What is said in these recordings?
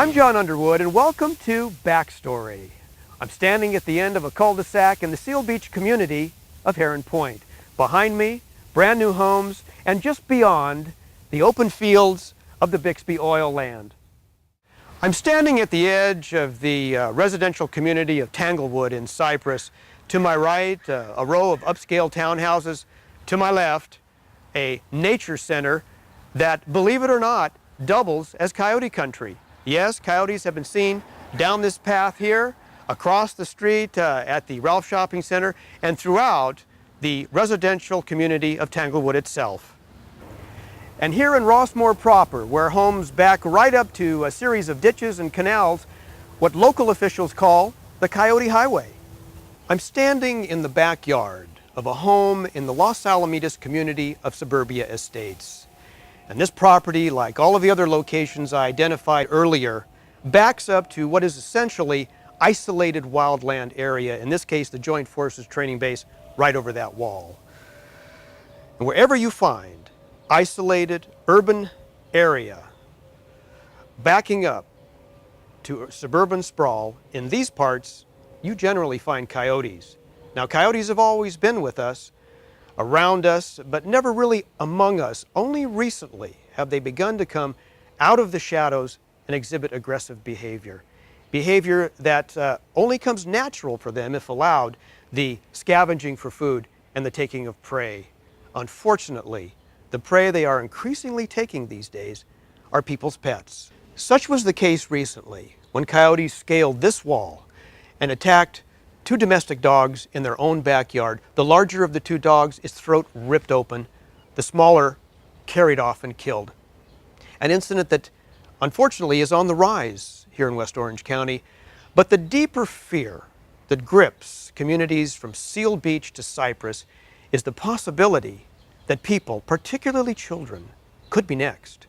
I'm John Underwood, and welcome to Backstory. I'm standing at the end of a cul-de-sac in the Seal Beach community of Heron Point. Behind me, brand new homes, and just beyond, the open fields of the Bixby oil land. I'm standing at the edge of the residential community of Tanglewood in Cypress. To my right, a row of upscale townhouses. To my left, a nature center that, believe it or not, doubles as coyote country. Yes, coyotes have been seen down this path here, across the street at the Ralph Shopping Center, and throughout the residential community of Tanglewood itself. And here in Rossmore proper, where homes back right up to a series of ditches and canals, what local officials call the Coyote Highway. I'm standing in the backyard of a home in the Los Alamitos community of Suburbia Estates. And this property, like all of the other locations I identified earlier, backs up to what is essentially isolated wildland area, in this case the Joint Forces Training Base right over that wall. And wherever you find isolated urban area backing up to suburban sprawl, in these parts you generally find coyotes. Now, coyotes have always been with us, around us, but never really among us. Only recently have they begun to come out of the shadows and exhibit aggressive behavior. Behavior that only comes natural for them if allowed, the scavenging for food and the taking of prey. Unfortunately, the prey they are increasingly taking these days are people's pets. Such was the case recently when coyotes scaled this wall and attacked two domestic dogs in their own backyard. The larger of the two dogs, its throat ripped open. The smaller carried off and killed. An incident that unfortunately is on the rise here in West Orange County. But the deeper fear that grips communities from Seal Beach to Cypress is the possibility that people, particularly children, could be next.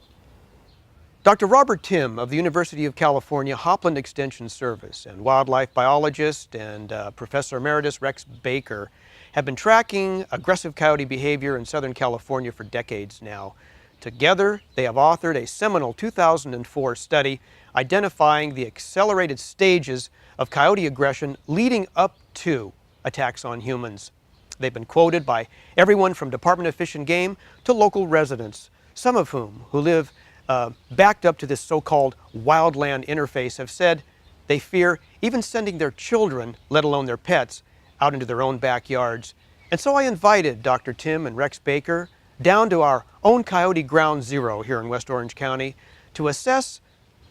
Dr. Robert Timm of the University of California Hopland Extension Service and wildlife biologist and Professor Emeritus Rex Baker have been tracking aggressive coyote behavior in Southern California for decades now. Together, they have authored a seminal 2004 study identifying the accelerated stages of coyote aggression leading up to attacks on humans. They've been quoted by everyone from Department of Fish and Game to local residents, some of whom who live backed up to this so-called wildland interface have said they fear even sending their children, let alone their pets, out into their own backyards. And so I invited Dr. Timm and Rex Baker down to our own coyote ground zero here in West Orange County to assess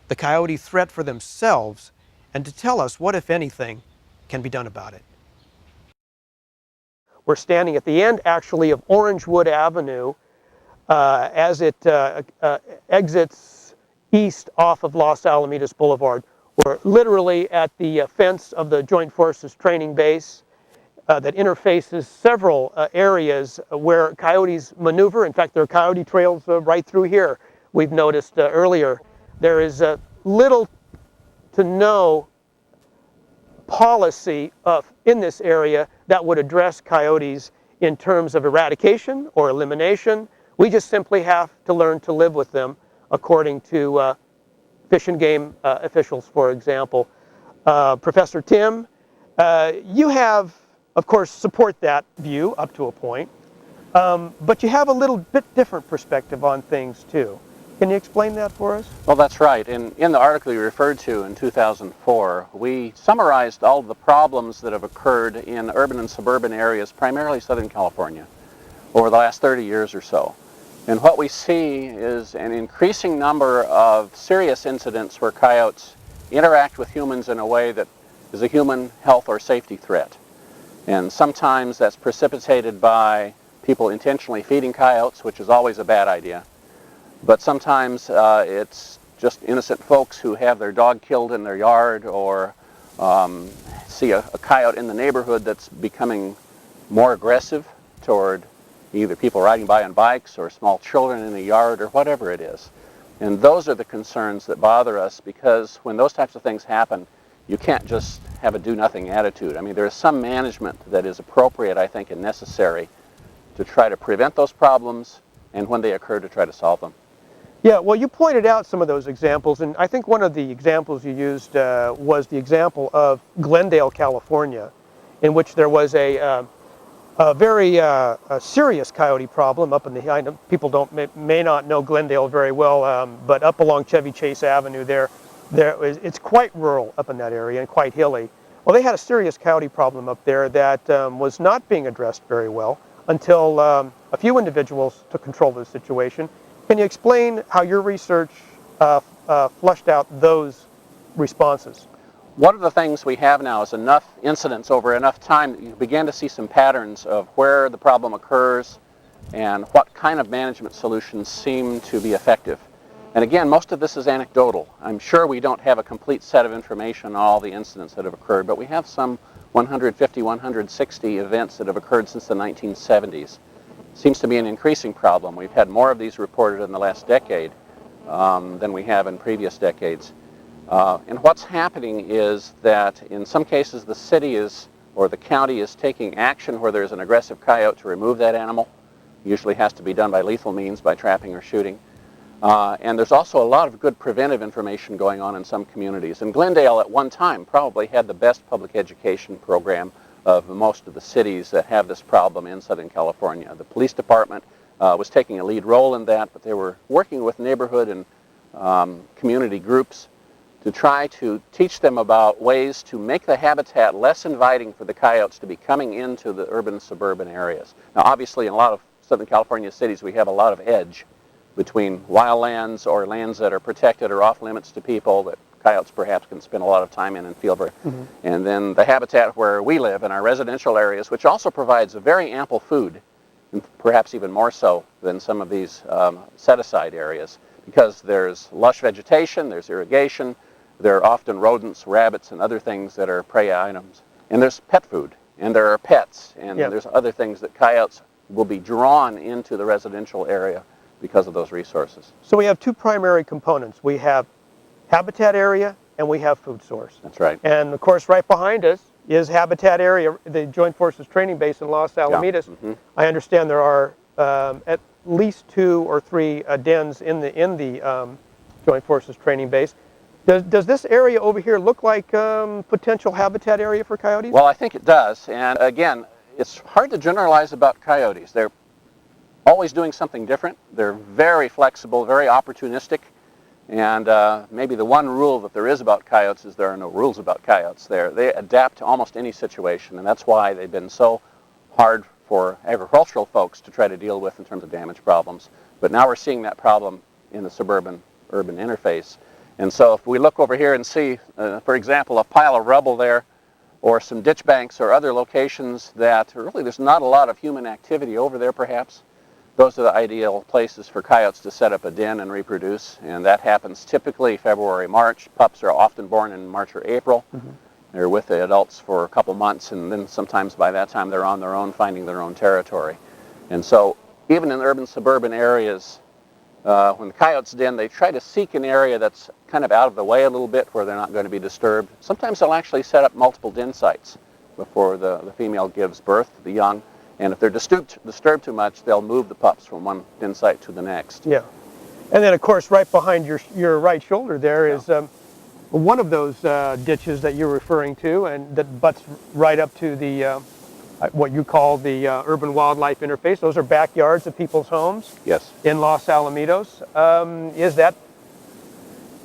the coyote threat for themselves and to tell us what, if anything, can be done about it. We're standing at the end, actually, of Orangewood Avenue as it exits east off of Los Alamitos Boulevard. We're literally at the fence of the Joint Forces Training Base that interfaces several areas where coyotes maneuver. In fact, there are coyote trails right through here. We've noticed earlier there is little to no policy in this area that would address coyotes in terms of eradication or elimination. We just simply have to learn to live with them, according to Fish and Game officials, for example. Professor Timm, you have, of course, support that view up to a point, but you have a little bit different perspective on things too. Can you explain that for us? Well, that's right. In the article you referred to in 2004, we summarized all of the problems that have occurred in urban and suburban areas, primarily Southern California, over the last 30 years or so. And what we see is an increasing number of serious incidents where coyotes interact with humans in a way that is a human health or safety threat. And sometimes that's precipitated by people intentionally feeding coyotes, which is always a bad idea. But sometimes it's just innocent folks who have their dog killed in their yard or see a coyote in the neighborhood that's becoming more aggressive toward either people riding by on bikes or small children in the yard or whatever it is. And those are the concerns that bother us, because when those types of things happen, you can't just have a do-nothing attitude. I mean, there is some management that is appropriate, I think, and necessary to try to prevent those problems, and when they occur, to try to solve them. Yeah, well, you pointed out some of those examples, and I think one of the examples you used was the example of Glendale, California, in which there was a very a serious coyote problem up in the, I know people may not know Glendale very well, but up along Chevy Chase Avenue it's quite rural up in that area and quite hilly. Well, they had a serious coyote problem up there that was not being addressed very well until a few individuals took control of the situation. Can you explain how your research flushed out those responses? One of the things we have now is enough incidents over enough time that you begin to see some patterns of where the problem occurs and what kind of management solutions seem to be effective. And again, most of this is anecdotal. I'm sure we don't have a complete set of information on all the incidents that have occurred, but we have some 150, 160 events that have occurred since the 1970s. Seems to be an increasing problem. We've had more of these reported in the last decade than we have in previous decades. And what's happening is that in some cases the city or the county is taking action where there's an aggressive coyote to remove that animal. Usually has to be done by lethal means, by trapping or shooting. And there's also a lot of good preventive information going on in some communities. And Glendale at one time probably had the best public education program of most of the cities that have this problem in Southern California. The police department was taking a lead role in that, but they were working with neighborhood and community groups to try to teach them about ways to make the habitat less inviting for the coyotes to be coming into the urban suburban areas. Now obviously in a lot of Southern California cities we have a lot of edge between wildlands or lands that are protected or off limits to people that coyotes perhaps can spend a lot of time in and feel very. Mm-hmm. And then the habitat where we live in our residential areas, which also provides a very ample food, and perhaps even more so than some of these set-aside areas, because there's lush vegetation, there's irrigation, there are often rodents, rabbits, and other things that are prey items. And there's pet food, and there are pets, and there's other things that coyotes will be drawn into the residential area because of those resources. So we have two primary components. We have habitat area and we have food source. That's right. And of course right behind us is habitat area, the Joint Forces Training Base in Los Alamitos. Yeah. Mm-hmm. I understand there are at least 2 or 3 dens in the Joint Forces Training Base. Does this area over here look like potential habitat area for coyotes? Well, I think it does. And again, it's hard to generalize about coyotes. They're always doing something different. They're very flexible, very opportunistic. And maybe the one rule that there is about coyotes is there are no rules about coyotes. They adapt to almost any situation, and that's why they've been so hard for agricultural folks to try to deal with in terms of damage problems. But now we're seeing that problem in the suburban-urban interface. And so if we look over here and see, for example, a pile of rubble there, or some ditch banks or other locations that really there's not a lot of human activity over there perhaps, those are the ideal places for coyotes to set up a den and reproduce, and that happens typically February, March. Pups are often born in March or April. Mm-hmm. They're with the adults for a couple months, and then sometimes by that time they're on their own, finding their own territory. And so even in urban suburban areas, when the coyotes den, they try to seek an area that's kind of out of the way a little bit where they're not going to be disturbed. Sometimes they'll actually set up multiple den sites before the female gives birth to the young. And if they're disturbed too much, they'll move the pups from one den site to the next. Yeah. And then, of course, right behind your right shoulder there is one of those ditches that you're referring to, and that butts right up to the what you call the urban wildlife interface. Those are backyards of people's homes. Yes. In Los Alamitos.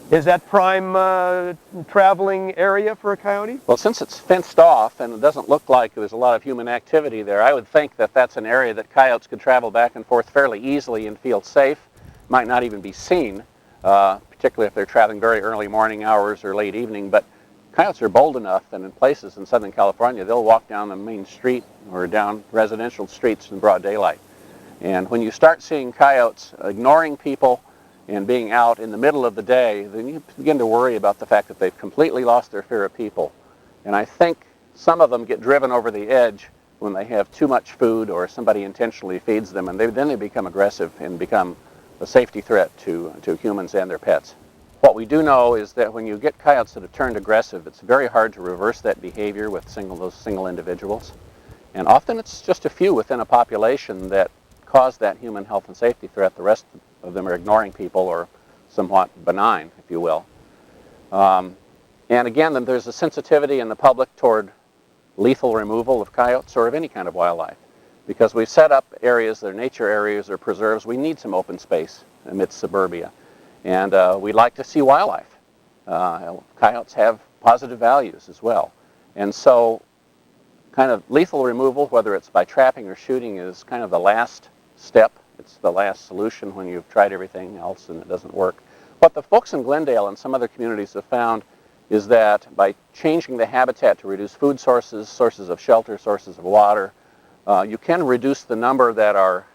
Is that prime traveling area for a coyote? Well, since it's fenced off and it doesn't look like there's a lot of human activity there, I would think that that's an area that coyotes could travel back and forth fairly easily and feel safe. Might not even be seen, particularly if they're traveling very early morning hours or late evening. But coyotes are bold enough, and in places in Southern California, they'll walk down the main street or down residential streets in broad daylight. And when you start seeing coyotes ignoring people and being out in the middle of the day, then you begin to worry about the fact that they've completely lost their fear of people. And I think some of them get driven over the edge when they have too much food or somebody intentionally feeds them, and then they become aggressive and become a safety threat to humans and their pets. What we do know is that when you get coyotes that have turned aggressive, it's very hard to reverse that behavior with those single individuals. And often it's just a few within a population that cause that human health and safety threat. The rest of them are ignoring people or somewhat benign, if you will. And again, then there's a sensitivity in the public toward lethal removal of coyotes or of any kind of wildlife. Because we've set up areas, they're nature areas or preserves, we need some open space amidst suburbia. And we'd like to see wildlife. Coyotes have positive values as well. And so kind of lethal removal, whether it's by trapping or shooting, is kind of the last step. It's the last solution when you've tried everything else and it doesn't work. What the folks in Glendale and some other communities have found is that by changing the habitat to reduce food sources, sources of shelter, sources of water, you can reduce the number that are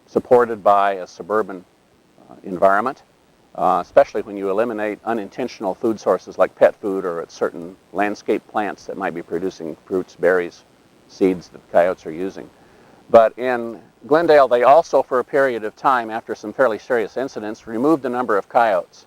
supported by a suburban environment, especially when you eliminate unintentional food sources like pet food or at certain landscape plants that might be producing fruits, berries, seeds that coyotes are using. But in Glendale, they also, for a period of time, after some fairly serious incidents, removed a number of coyotes.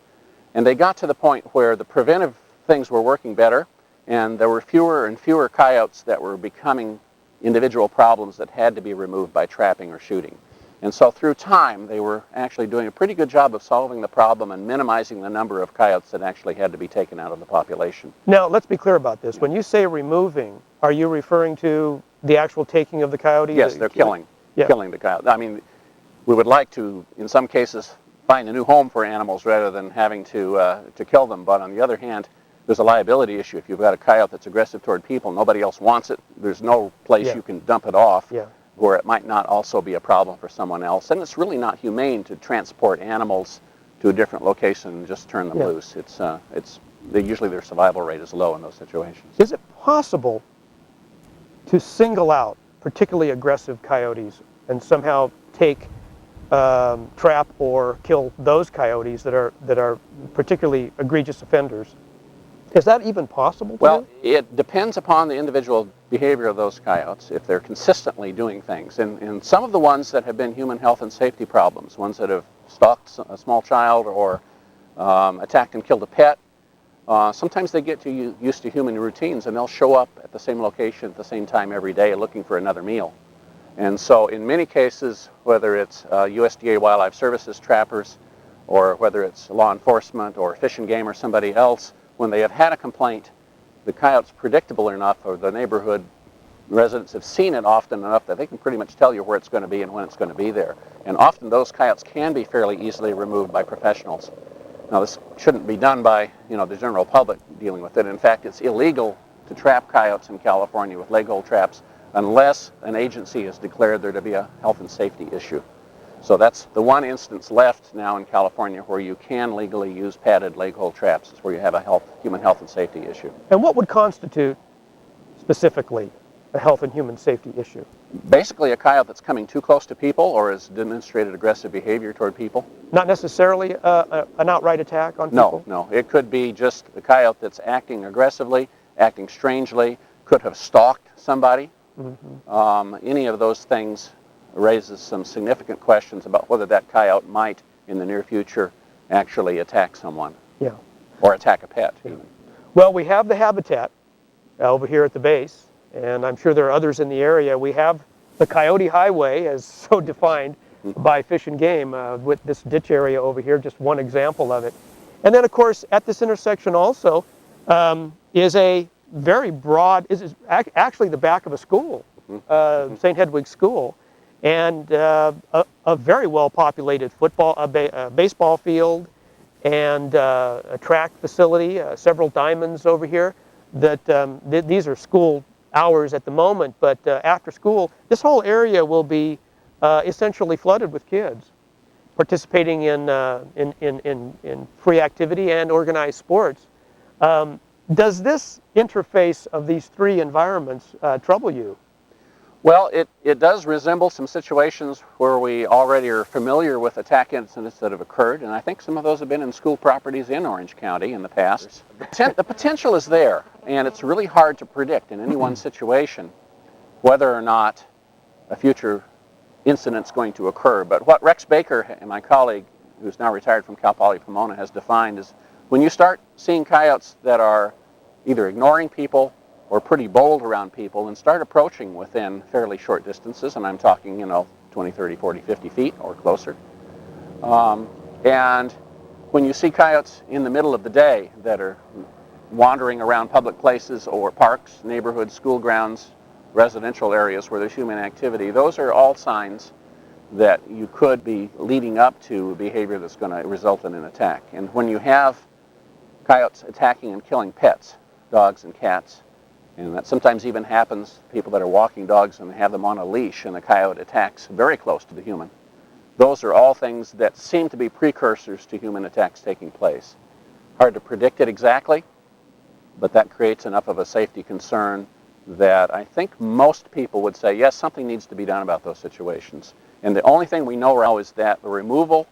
And they got to the point where the preventive things were working better, and there were fewer and fewer coyotes that were becoming individual problems that had to be removed by trapping or shooting. And so through time, they were actually doing a pretty good job of solving the problem and minimizing the number of coyotes that actually had to be taken out of the population. Now, let's be clear about this. When you say removing, are you referring to the actual taking of the coyote? Yes, they're killing the coyote. I mean, we would like to, in some cases, find a new home for animals rather than having to kill them. But on the other hand, there's a liability issue. If you've got a coyote that's aggressive toward people, nobody else wants it, there's no place you can dump it off where it might not also be a problem for someone else. And it's really not humane to transport animals to a different location and just turn them loose. Usually their survival rate is low in those situations. Is it possible to single out particularly aggressive coyotes and somehow take, trap or kill those coyotes that are particularly egregious offenders? Is that even possible? Well, it depends upon the individual behavior of those coyotes, if they're consistently doing things. And some of the ones that have been human health and safety problems, ones that have stalked a small child or attacked and killed a pet, sometimes they get used to human routines and they'll show up at the same location at the same time every day looking for another meal. And so in many cases, whether it's USDA Wildlife Services trappers or whether it's law enforcement or Fish and Game or somebody else, when they have had a complaint, the coyote's predictable enough or the neighborhood residents have seen it often enough that they can pretty much tell you where it's going to be and when it's going to be there. And often those coyotes can be fairly easily removed by professionals. Now this shouldn't be done by the general public dealing with it. In fact, it's illegal to trap coyotes in California with leg hole traps unless an agency has declared there to be a health and safety issue. So that's the one instance left now in California where you can legally use padded leg hole traps. It's where you have a human health and safety issue. And what would constitute specifically a health and human safety issue? Basically a coyote that's coming too close to people or has demonstrated aggressive behavior toward people. Not necessarily an outright attack on people? No. It could be just the coyote that's acting aggressively, acting strangely, could have stalked somebody. Any of those things raises some significant questions about whether that coyote might, in the near future, actually attack someone. Yeah. Or attack a pet. Yeah. Well, we have the habitat over here at the base, and I'm sure there are others in the area. We have the Coyote Highway, as so defined by Fish and Game, with this ditch area over here, just one example of it. And then, of course, at this intersection also is a very broad, is actually the back of a school, St. Hedwig's School. And a very well-populated baseball field and a track facility, several diamonds over here. These are school hours at the moment, but after school, this whole area will be essentially flooded with kids participating in free activity and organized sports. Does this interface of these three environments trouble you? Well, it does resemble some situations where we already are familiar with attack incidents that have occurred, and I think some of those have been in school properties in Orange County in the past. The potential is there, and it's really hard to predict in any one situation whether or not a future incident's going to occur. But what Rex Baker and my colleague, who's now retired from Cal Poly Pomona, has defined is when you start seeing coyotes that are either ignoring people or pretty bold around people and start approaching within fairly short distances, and I'm talking, 20, 30, 40, 50 feet or closer, And when you see coyotes in the middle of the day that are wandering around public places or parks, neighborhoods, school grounds, residential areas where there's human activity, those are all signs that you could be leading up to behavior that's going to result in an attack. And when you have coyotes attacking and killing pets, dogs and cats, and that sometimes even happens, people that are walking dogs and have them on a leash and the coyote attacks very close to the human, those are all things that seem to be precursors to human attacks taking place. Hard to predict it exactly, but that creates enough of a safety concern that I think most people would say, yes, something needs to be done about those situations. And the only thing we know now is that the removal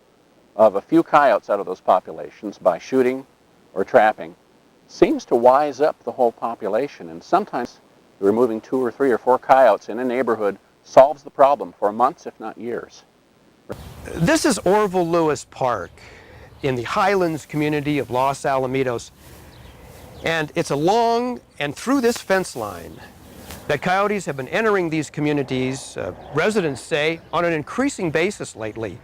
of a few coyotes out of those populations by shooting or trapping seems to wise up the whole population. And sometimes removing 2 or 3 or 4 coyotes in a neighborhood solves the problem for months, if not years. This is Orville Lewis Park in the Highlands community of Los Alamitos. And it's along and through this fence line that coyotes have been entering these communities, residents say, on an increasing basis lately.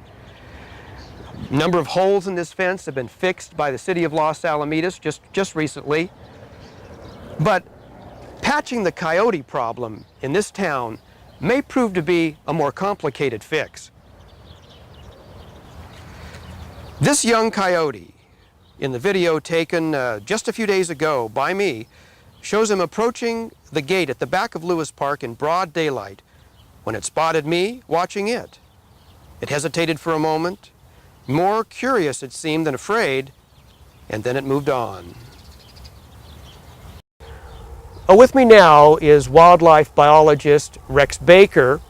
A number of holes in this fence have been fixed by the city of Los Alamitos just recently. But patching the coyote problem in this town may prove to be a more complicated fix. This young coyote, in the video taken just a few days ago by me, shows him approaching the gate at the back of Lewis Park in broad daylight when it spotted me watching it. It hesitated for a moment, more curious it seemed than afraid, and then it moved on. With me now is wildlife biologist Rex Baker,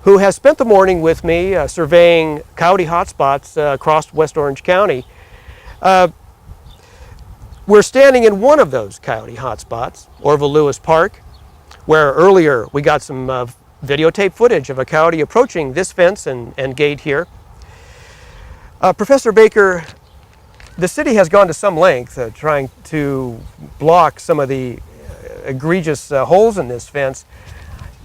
who has spent the morning with me surveying coyote hotspots across West Orange County. We're standing in one of those coyote hotspots, Orville Lewis Park, where earlier we got some videotape footage of a coyote approaching this fence and gate here. Professor Baker, the city has gone to some length trying to block some of the egregious holes in this fence.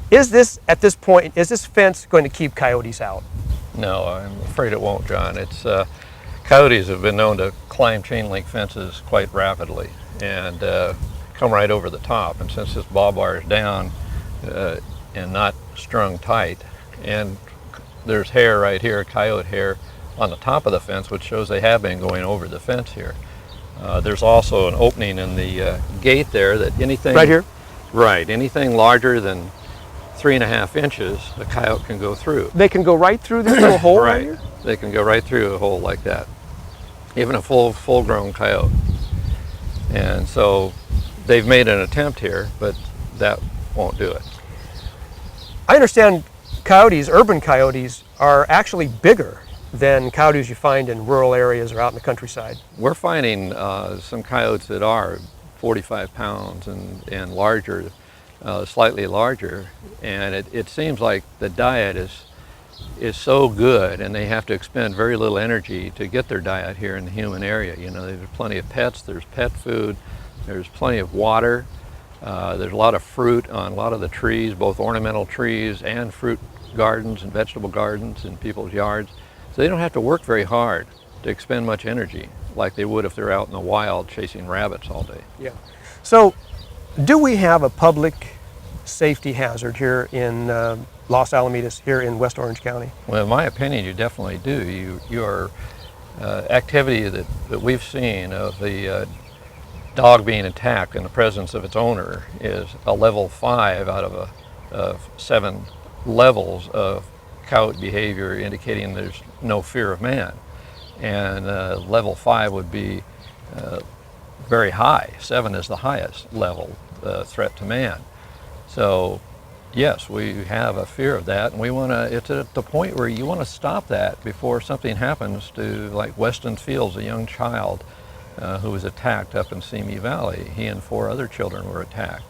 Is this, at this point, is this fence going to keep coyotes out? No, I'm afraid it won't, John. Coyotes have been known to climb chain link fences quite rapidly and come right over the top. And since this barbed wire is down and not strung tight, and there's hair right here, coyote hair, on the top of the fence, which shows they have been going over the fence here. There's also an opening in the gate there that anything... Right here? Right. Anything larger than 3.5 inches, a coyote can go through. They can go right through this little hole right here? They can go right through a hole like that. Even a full-grown coyote. And so they've made an attempt here, but that won't do it. I understand coyotes, urban coyotes, are actually bigger than coyotes you find in rural areas or out in the countryside. We're finding some coyotes that are 45 pounds and larger, slightly larger, and it seems like the diet is so good, and they have to expend very little energy to get their diet here in the human area. You know, there's plenty of pets, there's pet food, there's plenty of water, there's a lot of fruit on a lot of the trees, both ornamental trees and fruit gardens and vegetable gardens in people's yards. So they don't have to work very hard to expend much energy like they would if they're out in the wild chasing rabbits all day. Yeah. So, do we have a public safety hazard here in Los Alamitos, here in West Orange County? Well, in my opinion, you definitely do. Your activity that we've seen of the dog being attacked in the presence of its owner is a level 5 out of 7 levels of coyote behavior, indicating there's no fear of man. And level 5 would be very high. 7 is the highest level threat to man. So yes, we have a fear of that, and we want to, it's at the point where you want to stop that before something happens to, like Weston Fields, a young child who was attacked up in Simi Valley. He and 4 other children were attacked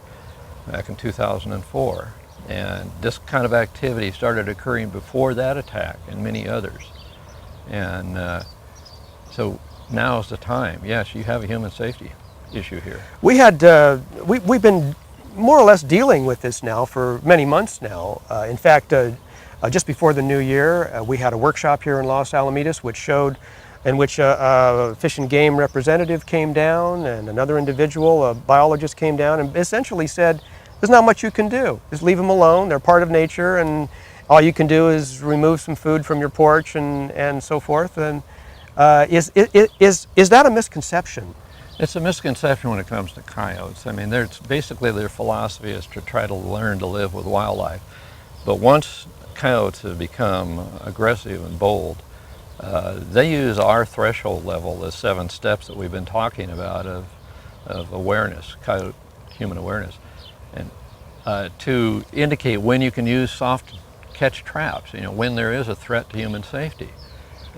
back in 2004. And this kind of activity started occurring before that attack and many others. And so now is the time. Yes, you have a human safety issue here. We've been more or less dealing with this now for many months now. In fact, Just before the new year, we had a workshop here in Los Alamitos in which a Fish and Game representative came down and another individual, a biologist, came down and essentially said, there's not much you can do. Just leave them alone. They're part of nature, and all you can do is remove some food from your porch and so forth. And is that a misconception? It's a misconception when it comes to coyotes. I mean, basically their philosophy is to try to learn to live with wildlife. But once coyotes have become aggressive and bold, they use our threshold level, the 7 steps that we've been talking about of awareness, coyote human awareness, and to indicate when you can use soft catch traps, when there is a threat to human safety.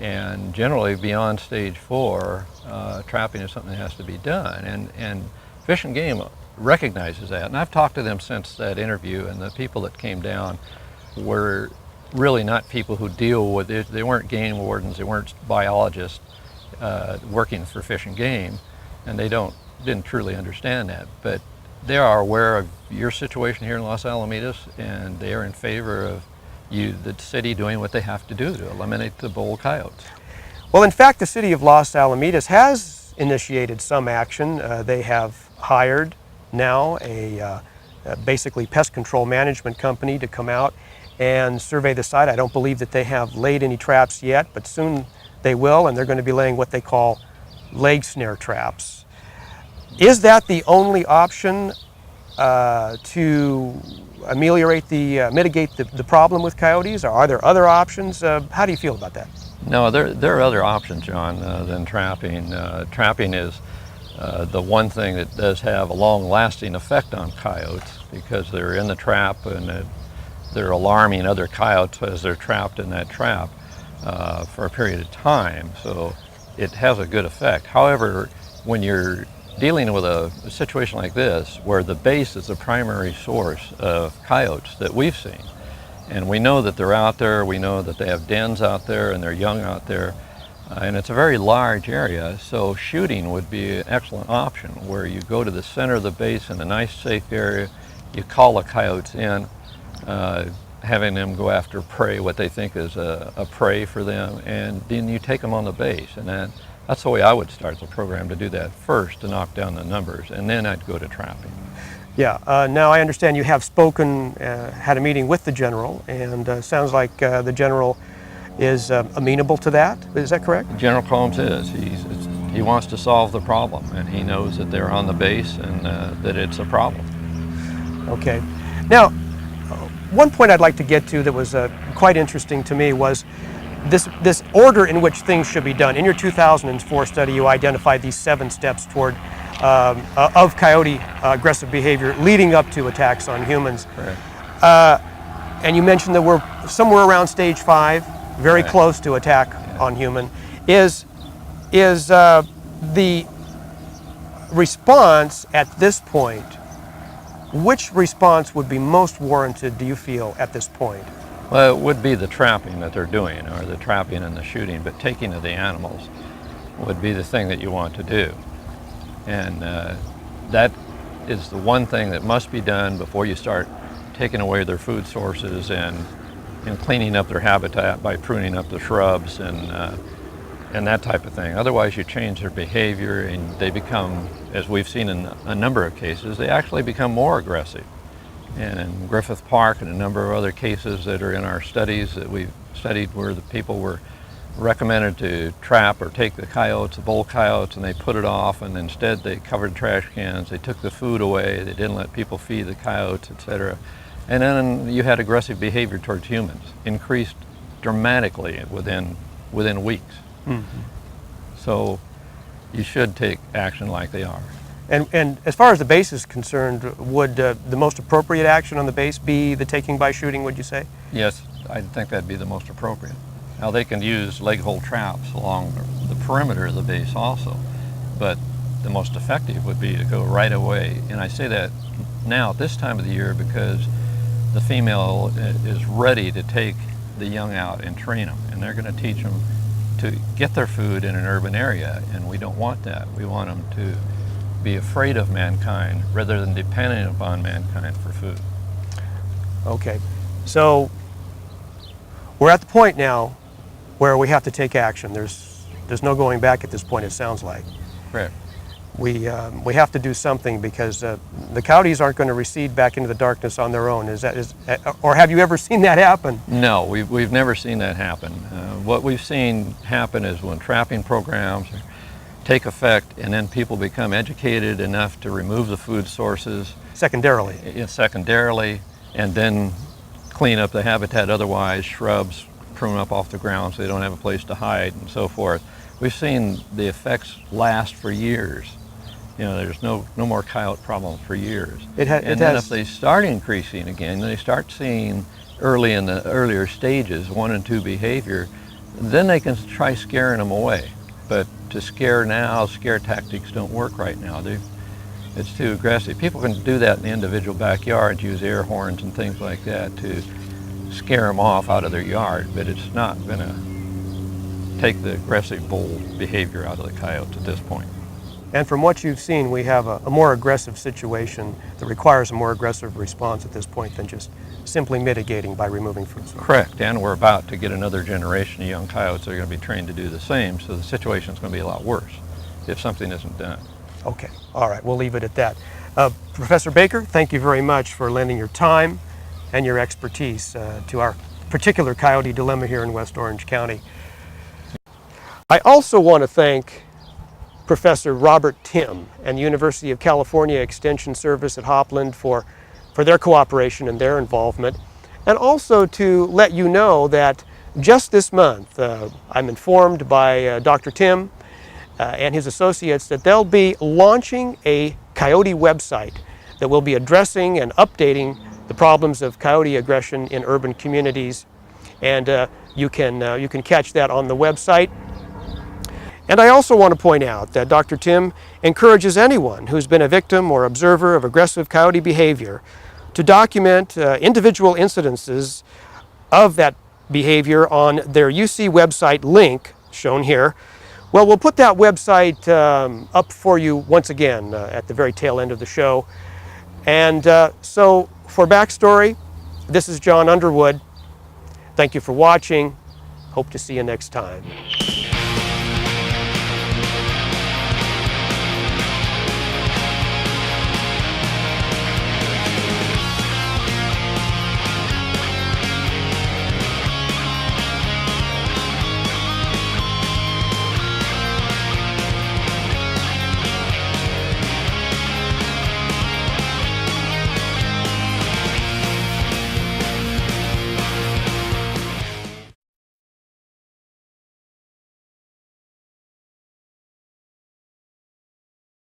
And generally beyond stage 4, trapping is something that has to be done. And Fish and Game recognizes that. And I've talked to them since that interview, and the people that came down were really not people who deal with it. They weren't game wardens, they weren't biologists working for Fish and Game, and they didn't truly understand that. But they are aware of your situation here in Los Alamitos, and they are in favor of the city doing what they have to do to eliminate the bull coyotes. Well, in fact, the city of Los Alamitos has initiated some action. They have hired now a basically pest control management company to come out and survey the site. I don't believe that they have laid any traps yet, but soon they will, and they're going to be laying what they call leg snare traps. Is that the only option to mitigate the problem with coyotes? Or are there other options? How do you feel about that? No, there are other options, John, than trapping. Trapping is the one thing that does have a long-lasting effect on coyotes, because they're in the trap and they're alarming other coyotes as they're trapped in that trap for a period of time. So it has a good effect. However, when you're dealing with a situation like this, where the base is the primary source of coyotes that we've seen, and we know that they're out there, we know that they have dens out there and they're young out there, and it's a very large area, so shooting would be an excellent option, where you go to the center of the base in a nice safe area, you call the coyotes in, having them go after prey, what they think is a prey for them, and then you take them on the base. And that's the way I would start the program, to do that first, to knock down the numbers, and then I'd go to trapping. Yeah, now I understand you have had a meeting with the general, and sounds like the general is amenable to that. Is that correct? General Combs is. He wants to solve the problem, and he knows that they're on the base and that it's a problem. Okay. Now, one point I'd like to get to that was quite interesting to me was this order in which things should be done. In your 2004 study, you identified these 7 steps toward of coyote aggressive behavior leading up to attacks on humans. Right. And you mentioned that we're somewhere around stage 5, very right. close to attack on human. Is the response at this point, which response would be most warranted, do you feel, at this point? Well, it would be the trapping that they're doing, or the trapping and the shooting, but taking of the animals would be the thing that you want to do. And that is the one thing that must be done before you start taking away their food sources and cleaning up their habitat by pruning up the shrubs and that type of thing. Otherwise, you change their behavior, and they become, as we've seen in a number of cases, they actually become more aggressive. And in Griffith Park and a number of other cases that are in our studies that we've studied, where the people were recommended to trap or take the coyotes, the bull coyotes, and they put it off, and instead they covered trash cans, they took the food away, they didn't let people feed the coyotes, etc. And then you had aggressive behavior towards humans, increased dramatically within weeks. Mm-hmm. So you should take action like they are. And as far as the base is concerned, would the most appropriate action on the base be the taking by shooting, would you say? Yes, I think that'd be the most appropriate. Now, they can use leg hold traps along the perimeter of the base also, but the most effective would be to go right away. And I say that now at this time of the year because the female is ready to take the young out and train them, and they're going to teach them to get their food in an urban area, and we don't want that. We want them to be afraid of mankind rather than dependent upon mankind for food. Okay, so We're at the point now where we have to take action. There's no going back at this point, it sounds like. Correct. We have to do something because the coyotes aren't going to recede back into the darkness on their own. Or have you ever seen that happen? No, we've never seen that happen. What we've seen happen is when trapping programs take effect and then people become educated enough to remove the food sources. Secondarily. Secondarily, and then clean up the habitat otherwise, shrubs, prune up off the ground so they don't have a place to hide and so forth. We've seen the effects last for years. You know, there's no more coyote problem for years. And then if they start increasing again, they start seeing early in the earlier stages 1 and 2 behavior, then they can try scaring them away. But to scare now, scare tactics don't work right now. It's too aggressive. People can do that in the individual backyards, use air horns and things like that to scare them off out of their yard, but it's not going to take the aggressive, bold behavior out of the coyotes at this point. And from what you've seen, we have a more aggressive situation that requires a more aggressive response at this point than just simply mitigating by removing food sources. Correct, and we're about to get another generation of young coyotes that are going to be trained to do the same, so the situation is going to be a lot worse if something isn't done. Okay, all right, we'll leave it at that. Professor Baker, thank you very much for lending your time and your expertise to our particular coyote dilemma here in West Orange County. I also want to thank Professor Robert Timm and the University of California Extension Service at Hopland for their cooperation and their involvement, and also to let you know that just this month, I'm informed by Dr. Timm and his associates that they'll be launching a coyote website that will be addressing and updating the problems of coyote aggression in urban communities, and you can catch that on the website. And I also want to point out that Dr. Timm encourages anyone who's been a victim or observer of aggressive coyote behavior to document individual incidences of that behavior on their UC website link, shown here. Well, we'll put that website up for you once again at the very tail end of the show. And so for Backstory, this is John Underwood. Thank you for watching. Hope to see you next time.